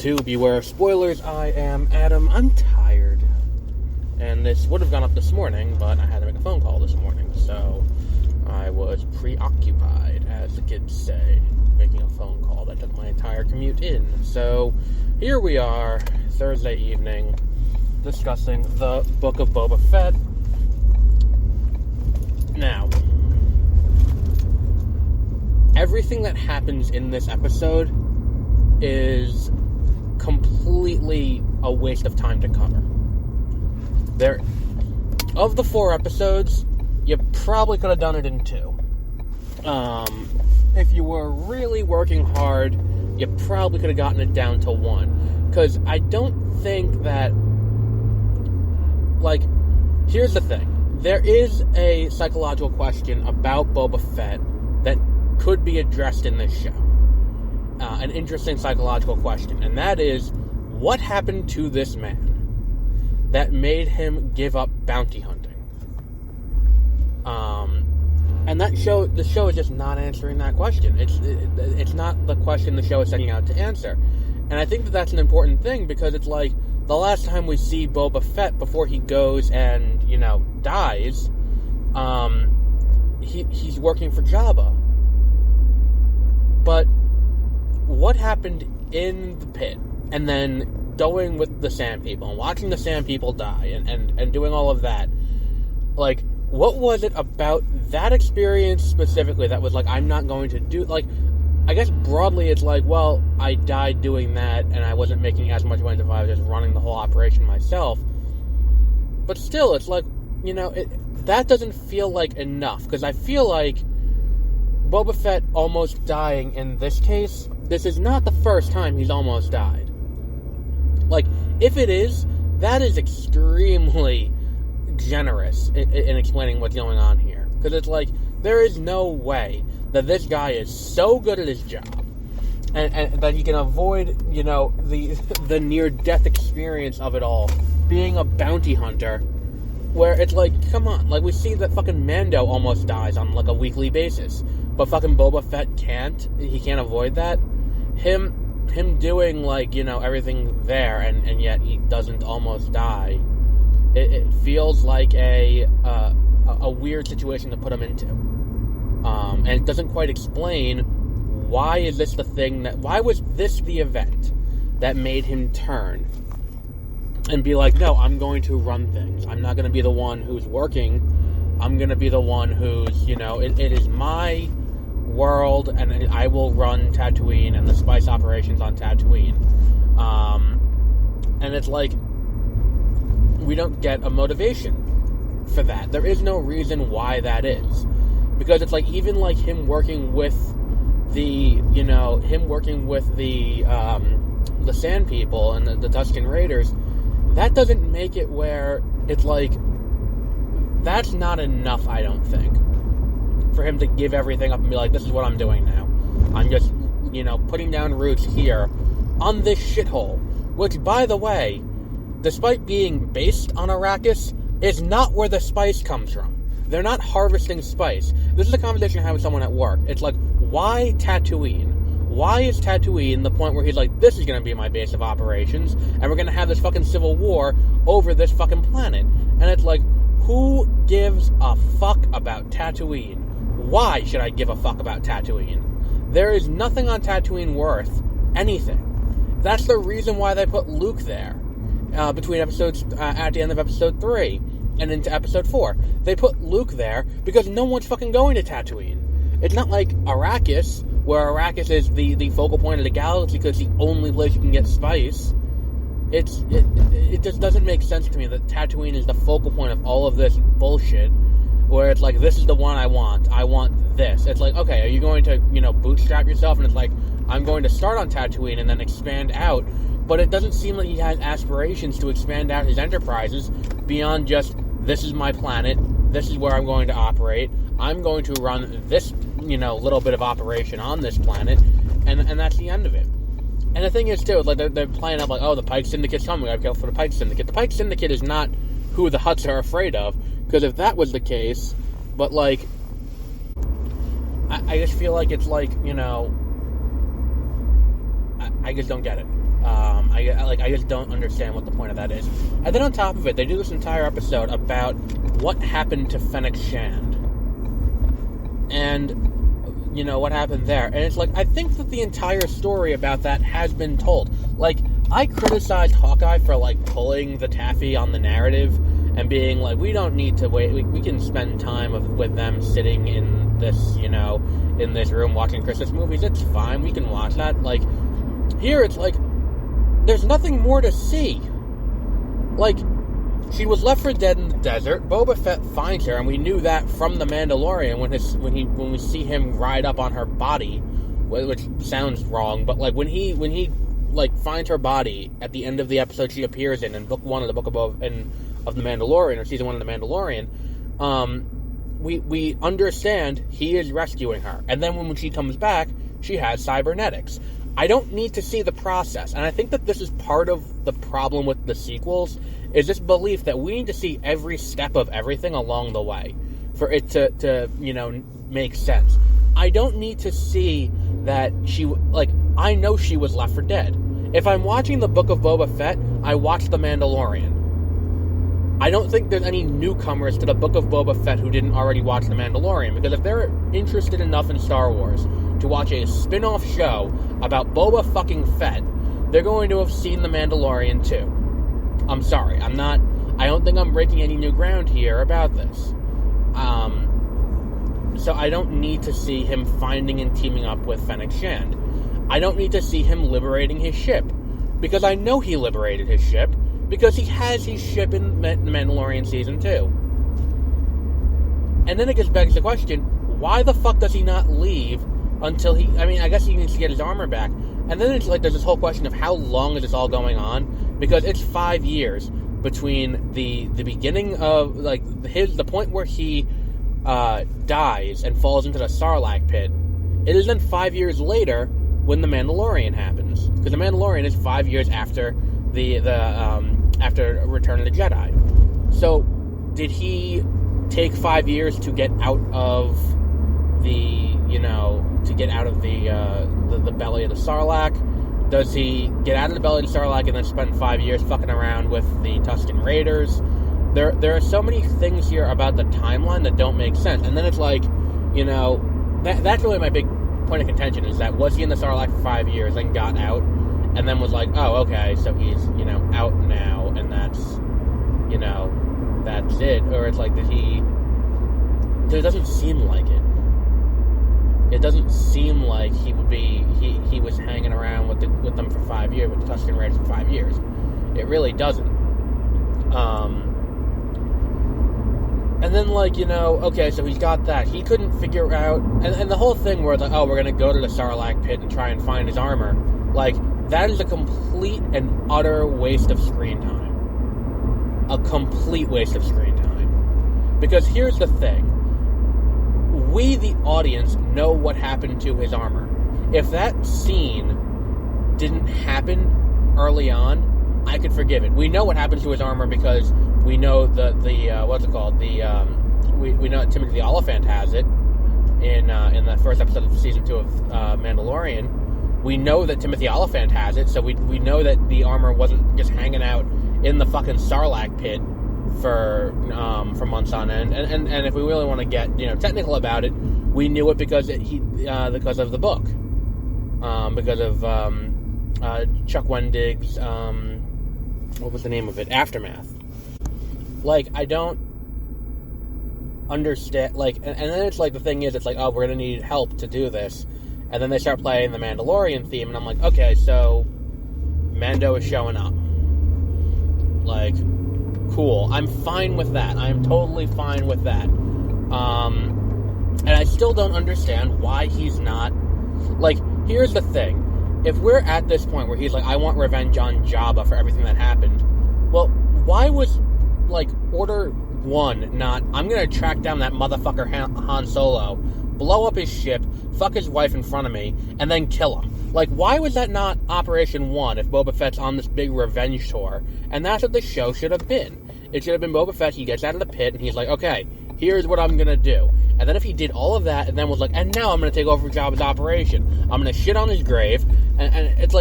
to Beware of Spoilers. I am Adam. I'm tired. And this would have gone up this morning, but I had to make a phone call this morning, so I was preoccupied, as the kids say, making a phone call that took my entire commute in. So, here we are, Thursday evening, discussing the Book of Boba Fett. Now, everything that happens in this episode is completely a waste of time to cover. Of the 4 episodes, you probably could have done it in 2. If you were really working hard, you probably could have gotten it down to 1. Because I don't think that... here's the thing. There is a psychological question about Boba Fett that could be addressed in this show. An interesting psychological question, and that is, what happened to this man that made him give up bounty hunting? And the show is just not answering that question. It's not the question the show is setting out to answer. And I think that that's an important thing, because it's like, the last time we see Boba Fett before he goes and, dies, he's working for Jabba. But what happened in the pit, and then going with the Sand People, and watching the Sand People die, and doing all of that, what was it about that experience specifically that was I'm not going to do, I guess broadly it's I died doing that, and I wasn't making as much money if I was just running the whole operation myself. But still, it's that doesn't feel like enough, because I feel like Boba Fett almost dying in this case, this is not the first time he's almost died. If it is, that is extremely generous in explaining what's going on here. Because it's there is no way that this guy is so good at his job, and that he can avoid, the near-death experience of it all, being a bounty hunter, where it's come on, we see that fucking Mando almost dies on, a weekly basis, but fucking Boba Fett can't. He can't avoid that. Him doing, everything there, and yet he doesn't almost die. It feels like a weird situation to put him into. And it doesn't quite explain why was this the event that made him turn and be no, I'm going to run things. I'm not going to be the one who's working. I'm going to be the one who's, it is my world, and I will run Tatooine and the spice operations on Tatooine. And it's we don't get a motivation for that. There is no reason why that is. Because it's even him working with the, the Sand People and the Tusken Raiders, that doesn't make it where it's that's not enough, I don't think, for him to give everything up and be this is what I'm doing now. I'm just, putting down roots here on this shithole, which, by the way, despite being based on Arrakis, is not where the spice comes from. They're not harvesting spice. This is a conversation I had with someone at work. It's why Tatooine? Why is Tatooine the point where he's this is going to be my base of operations, and we're going to have this fucking civil war over this fucking planet? And it's who gives a fuck about Tatooine? Why should I give a fuck about Tatooine? There is nothing on Tatooine worth anything. That's the reason why they put Luke there, between episodes, at the end of episode 3 and into episode 4. They put Luke there because no one's fucking going to Tatooine. It's not like Arrakis, where Arrakis is the focal point of the galaxy because it's the only place you can get spice. It just doesn't make sense to me that Tatooine is the focal point of all of this bullshit, where it's this is the one I want this. It's okay, are you going to, bootstrap yourself? And it's I'm going to start on Tatooine and then expand out, but it doesn't seem like he has aspirations to expand out his enterprises beyond just, this is my planet, this is where I'm going to operate, I'm going to run this, little bit of operation on this planet, and that's the end of it. And the thing is, too, they're playing up the Pike Syndicate's coming, we gotta go for the Pike Syndicate. The Pike Syndicate is not who the Hutts are afraid of, because if that was the case, but I just feel it's I just don't get it. I just don't understand what the point of that is. And then on top of it, they do this entire episode about what happened to Fennec Shand. And, what happened there. And it's like, I think that the entire story about that has been told. Like, I criticized Hawkeye for, like, pulling the taffy on the narrative and being like, we don't need to wait. We can spend time with them sitting in this, in this room watching Christmas movies. It's fine. We can watch that. Like, here it's like, there's nothing more to see. Like, she was left for dead in the desert. Boba Fett finds her, and we knew that from The Mandalorian when we see him ride up on her body, which sounds wrong, but like when he like finds her body at the end of the episode she appears in Book 1 of the Book of Boba of The Mandalorian, or Season 1 of The Mandalorian, we understand he is rescuing her. And then when she comes back, she has cybernetics. I don't need to see the process. And I think that this is part of the problem with the sequels, is this belief that we need to see every step of everything along the way for it to make sense. I don't need to see that I know she was left for dead. If I'm watching the Book of Boba Fett, I watch The Mandalorian. I don't think there's any newcomers to the Book of Boba Fett who didn't already watch The Mandalorian, because if they're interested enough in Star Wars to watch a spin-off show about Boba fucking Fett, they're going to have seen The Mandalorian too. I'm sorry, I don't think I'm breaking any new ground here about this. So I don't need to see him finding and teaming up with Fennec Shand. I don't need to see him liberating his ship, because I know he liberated his ship, because he has his ship in The Mandalorian Season 2. And then it just begs the question, why the fuck does he not leave until I guess he needs to get his armor back. And then it's like, there's this whole question of how long is this all going on? Because it's 5 years between the beginning of, like, the point where he dies and falls into the Sarlacc pit. It is then 5 years later when The Mandalorian happens. Because The Mandalorian is 5 years after after Return of the Jedi. So, did he take 5 years to get out of the belly of the Sarlacc? Does he get out of the belly of the Sarlacc and then spend 5 years fucking around with the Tusken Raiders? There are so many things here about the timeline that don't make sense. And then it's like, that's really my big point of contention, is that was he in the Sarlacc for 5 years, then got out, and then was like, oh, okay, so he's, out now, and that's it. Or it's like, it doesn't seem like it. It doesn't seem like he would be, he was hanging around with them for 5 years, with the Tusken Raiders for 5 years. It really doesn't. And then, okay, so he's got that. He couldn't figure out, and the whole thing where, we're going to go to the Sarlacc pit and try and find his armor, that is a complete and utter waste of screen time. A complete waste of screen time. Because here's the thing. We, the audience, know what happened to his armor. If that scene didn't happen early on, I could forgive it. We know what happens to his armor because we know what's it called? We know that Timothy the Oliphant has it in the first episode of Season 2 of Mandalorian. We know that Timothy Oliphant has it, so we know that the armor wasn't just hanging out in the fucking Sarlacc pit for months on end. And if we really want to get technical about it, we knew it because of the book, because of Chuck Wendig's what was the name of it? Aftermath. I don't understand. And then it's the thing is, it's oh, we're gonna need help to do this. And then they start playing the Mandalorian theme, and I'm like, okay, so Mando is showing up. Cool. I'm fine with that. I'm totally fine with that. And I still don't understand why he's not... here's the thing. If we're at this point where he's I want revenge on Jabba for everything that happened, well, why was, Order 1 not, I'm gonna track down that motherfucker Han Solo, blow up his ship, fuck his wife in front of me, and then kill him? Why was that not Operation 1 if Boba Fett's on this big revenge tour? And that's what the show should have been. It should have been Boba Fett, he gets out of the pit, and he's okay, here's what I'm gonna do. And then if he did all of that, and then was and now I'm gonna take over Jabba's operation. I'm gonna shit on his grave, and it's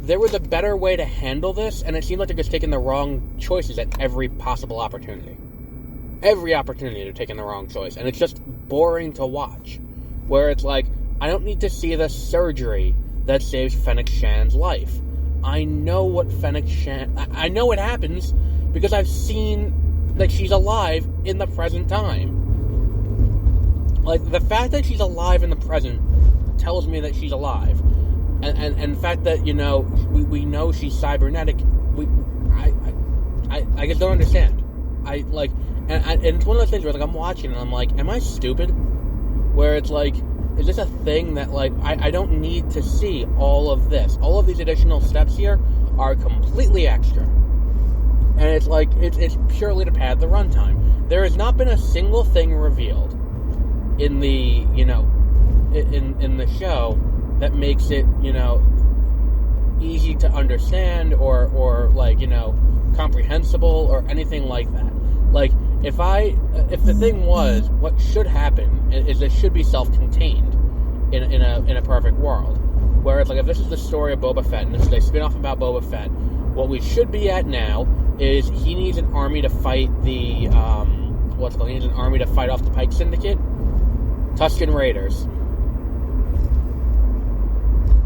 there was a better way to handle this, and it seemed like they're just taking the wrong choices at every possible opportunity. Every opportunity they're taking the wrong choice, and it's just boring to watch. Where it's like, I don't need to see the surgery that saves Fennec Shan's life. I know what Fennec Shan... I know it happens because I've seen that she's alive in the present time. Like, the fact that she's alive in the present tells me that she's alive. And the fact that, we know she's cybernetic, I just don't understand. And it's one of those things where, I'm watching and I'm like, am I stupid? Where it's like, is this a thing that, I don't need to see all of this? All of these additional steps here are completely extra. And it's like, it's purely to pad the runtime. There has not been a single thing revealed in the, in the show that makes it, easy to understand or comprehensible or anything like that. If the thing was, what should happen is it should be self-contained in a perfect world. Whereas, if this is the story of Boba Fett and this is a spin-off about Boba Fett, what we should be at now is he needs an army to fight the, he needs an army to fight off the Pike Syndicate, Tusken Raiders.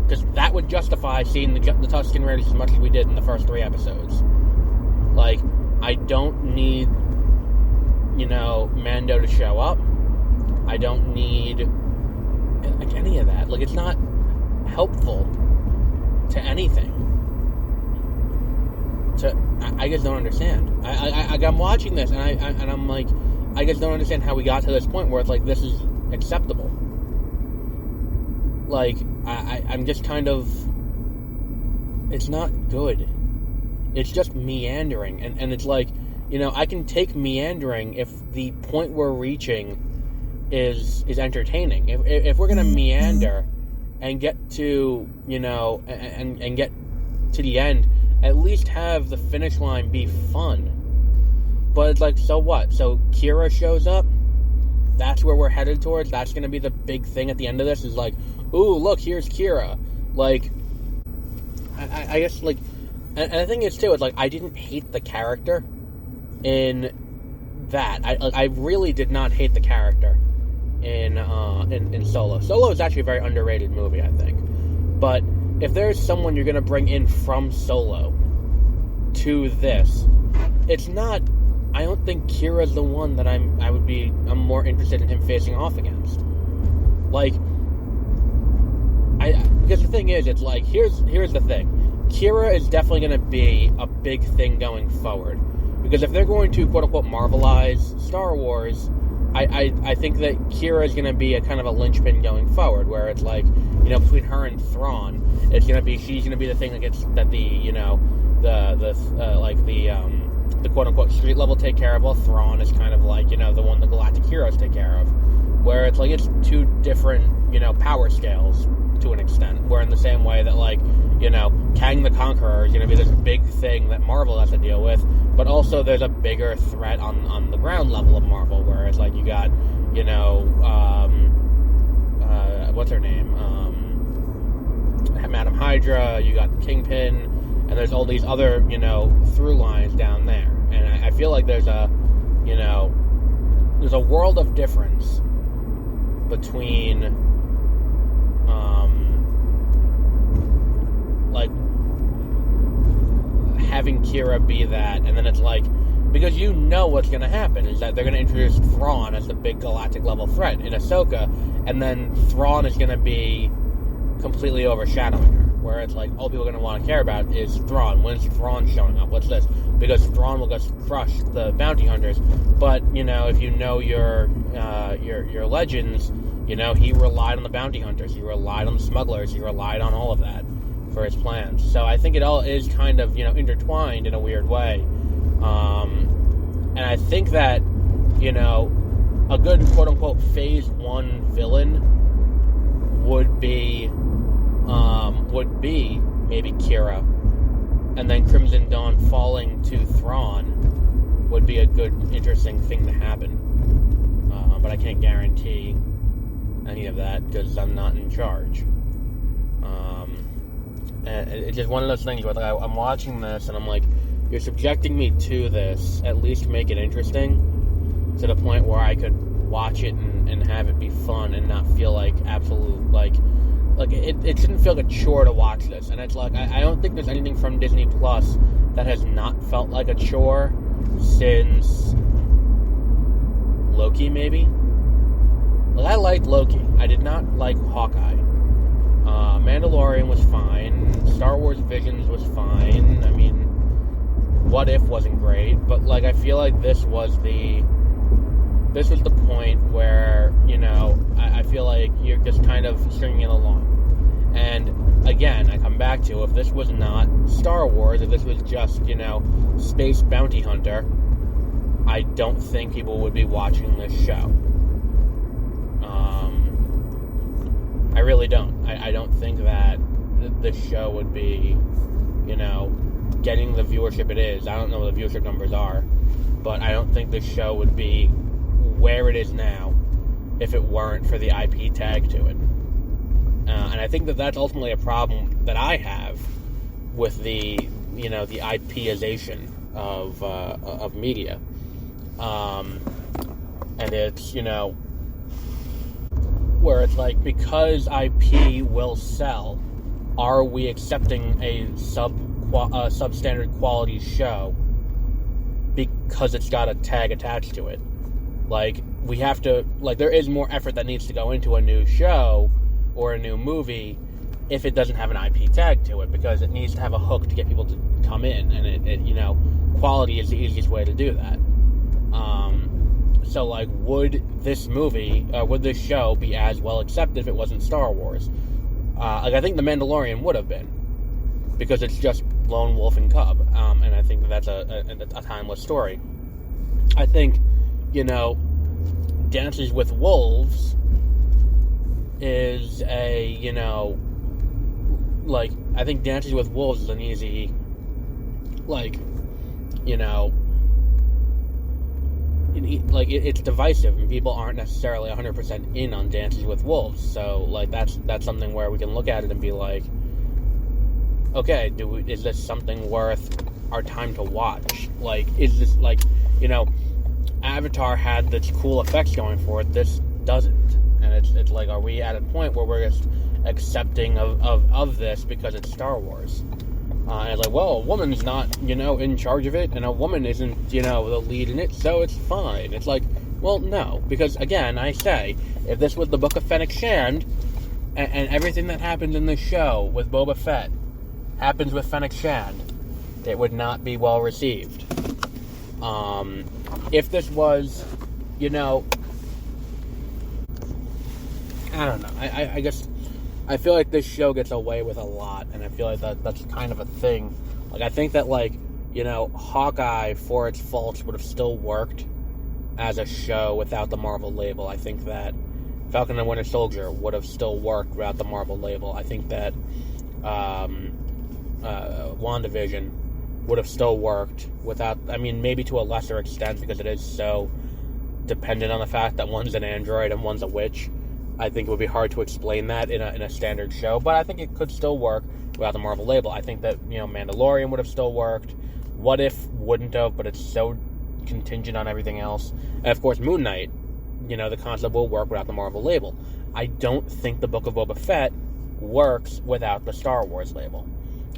Because that would justify seeing the Tusken Raiders as much as we did in the first 3 episodes. I don't need, Mando to show up. I don't need, any of that. It's not helpful to anything. I just don't understand. I'm watching this, and I'm like, I just don't understand how we got to this point where it's like, this is acceptable. I'm just kind of... It's not good. It's just meandering. And it's like, I can take meandering if the point we're reaching is entertaining. If we're going to meander and get to, and get to the end, at least have the finish line be fun. But it's like, so what? So Kira shows up? That's where we're headed towards? That's going to be the big thing at the end of this? Is like, ooh, look, here's Kira. I guess, and the thing is, too, it's I didn't hate the character in that. I really did not hate the character in Solo. Solo is actually a very underrated movie, I think. But if there's someone you're going to bring in from Solo to this, it's not... I don't think Kira's the one that I'm more interested in him facing off against. Because the thing is, it's here's the thing. Kira is definitely going to be a big thing going forward. Because if they're going to, quote-unquote, Marvelize Star Wars, I think that Kira is going to be a kind of a linchpin going forward, where it's between her and Thrawn, she's going to be the thing that the quote-unquote street level take care of, while Thrawn is kind of the one the galactic heroes take care of. Where it's it's 2 different, power scales to an extent. Where in the same way that Kang the Conqueror is going to be this big thing that Marvel has to deal with, but also there's a bigger threat on the ground level of Marvel, where it's you got, what's her name? Madam Hydra, you got Kingpin, and there's all these other, through lines down there. And I feel like there's a world of difference between, having Kira be that, and then it's because what's going to happen is that they're going to introduce Thrawn as the big galactic level threat in Ahsoka, and then Thrawn is going to be completely overshadowing her, where it's all people are going to want to care about is Thrawn. When's Thrawn showing up? What's this? Because Thrawn will just crush the bounty hunters. But if you know your legends, he relied on the bounty hunters, he relied on the smugglers, he relied on all of that for his plans. So I think it all is kind of intertwined in a weird way. And I think that a good quote unquote phase 1 villain would be maybe Kira, and then Crimson Dawn falling to Thrawn would be a good, interesting thing to happen. But I can't guarantee any of that because I'm not in charge. And it's just one of those things where like, I'm watching this and I'm like, you're subjecting me to this, at least make it interesting, to the point where I could watch it and have it be fun and not feel like absolute, like it shouldn't feel like a chore to watch this. And it's like, I don't think there's anything from Disney Plus that has not felt like a chore since Loki, maybe? Like, I liked Loki. I did not like Hawkeye. Mandalorian was fine. Star Wars Visions was fine. I mean, What If wasn't great, but like I feel like this was the point where, you know, I feel like you're just kind of stringing it along. And again, I come back to, if this was not Star Wars, if this was just, you know, Space Bounty Hunter, I don't think people would be watching this show. I really don't. I don't think that this show would be, you know, getting the viewership it is. I don't know what the viewership numbers are, but I don't think this show would be where it is now if it weren't for the IP tag to it. And I think that that's ultimately a problem that I have with the, you know, the IPization of media. And it's, you know, where it's like, because IP will sell, are we accepting a substandard quality show because it's got a tag attached to it? Like, we have to, like, there is more effort that needs to go into a new show or a new movie if it doesn't have an IP tag to it, because it needs to have a hook to get people to come in, and it you know, quality is the easiest way to do that. So, like, would this show be as well accepted if it wasn't Star Wars? Like, I think The Mandalorian would have been, because it's just Lone Wolf and Cub, and I think that's a timeless story. I think, you know, Dances with Wolves is a, you know, like, I think Dances with Wolves is an easy, like, you know, it's divisive, and people aren't necessarily 100% in on Dances with Wolves. So, like, that's something where we can look at it and be like, okay, is this something worth our time to watch? Like, is this, like, you know, Avatar had this cool effects going for it, this doesn't. And it's like, are we at a point where we're just accepting of this because it's Star Wars? And it's like, well, a woman's not, you know, in charge of it, and a woman isn't, you know, the lead in it, so it's fine. It's like, well, no, because, again, I say, if this was the Book of Fennec Shand, and everything that happens in this show with Boba Fett happens with Fennec Shand, it would not be well received. If this was, you know, I don't know, I guess, I feel like this show gets away with a lot, and I feel like that's kind of a thing. Like, I think that, like, you know, Hawkeye, for its faults, would have still worked as a show without the Marvel label. I think that Falcon and Winter Soldier would have still worked without the Marvel label. I think that WandaVision would have still worked without, I mean, maybe to a lesser extent, because it is so dependent on the fact that one's an android and one's a witch. I think it would be hard to explain that in a standard show, but I think it could still work without the Marvel label. I think that, you know, Mandalorian would have still worked. What If wouldn't have, but it's so contingent on everything else. And, of course, Moon Knight, you know, the concept will work without the Marvel label. I don't think the Book of Boba Fett works without the Star Wars label.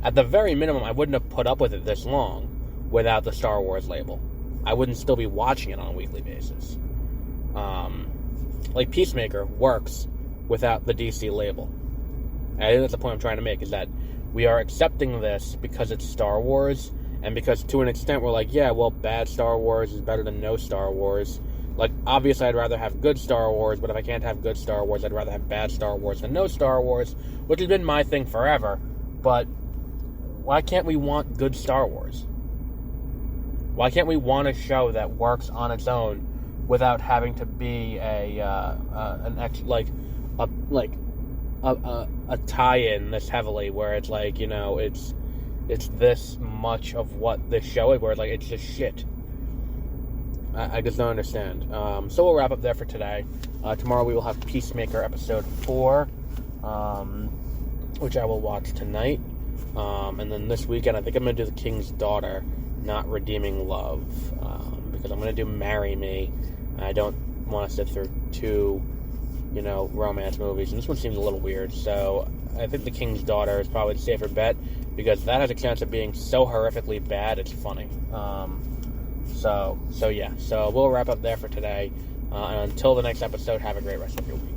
At the very minimum, I wouldn't have put up with it this long without the Star Wars label. I wouldn't still be watching it on a weekly basis. Like, Peacemaker works without the DC label. And I think that's the point I'm trying to make, is that we are accepting this because it's Star Wars, and because to an extent we're like, yeah, well, bad Star Wars is better than no Star Wars. Like, obviously I'd rather have good Star Wars, but if I can't have good Star Wars, I'd rather have bad Star Wars than no Star Wars, which has been my thing forever. But why can't we want good Star Wars? Why can't we want a show that works on its own without having to be a tie-in this heavily, where it's like, you know, it's this much of what this show is, where it's like, it's just shit. I just don't understand. So we'll wrap up there for today. Tomorrow we will have Peacemaker episode 4, which I will watch tonight. And then this weekend, I think I'm going to do The King's Daughter, not Redeeming Love, because I'm going to do Marry Me. I don't want to sit through two, romance movies, and this one seems a little weird, so I think The King's Daughter is probably the safer bet, because that has a chance of being so horrifically bad, it's funny. So we'll wrap up there for today, and until the next episode, have a great rest of your week.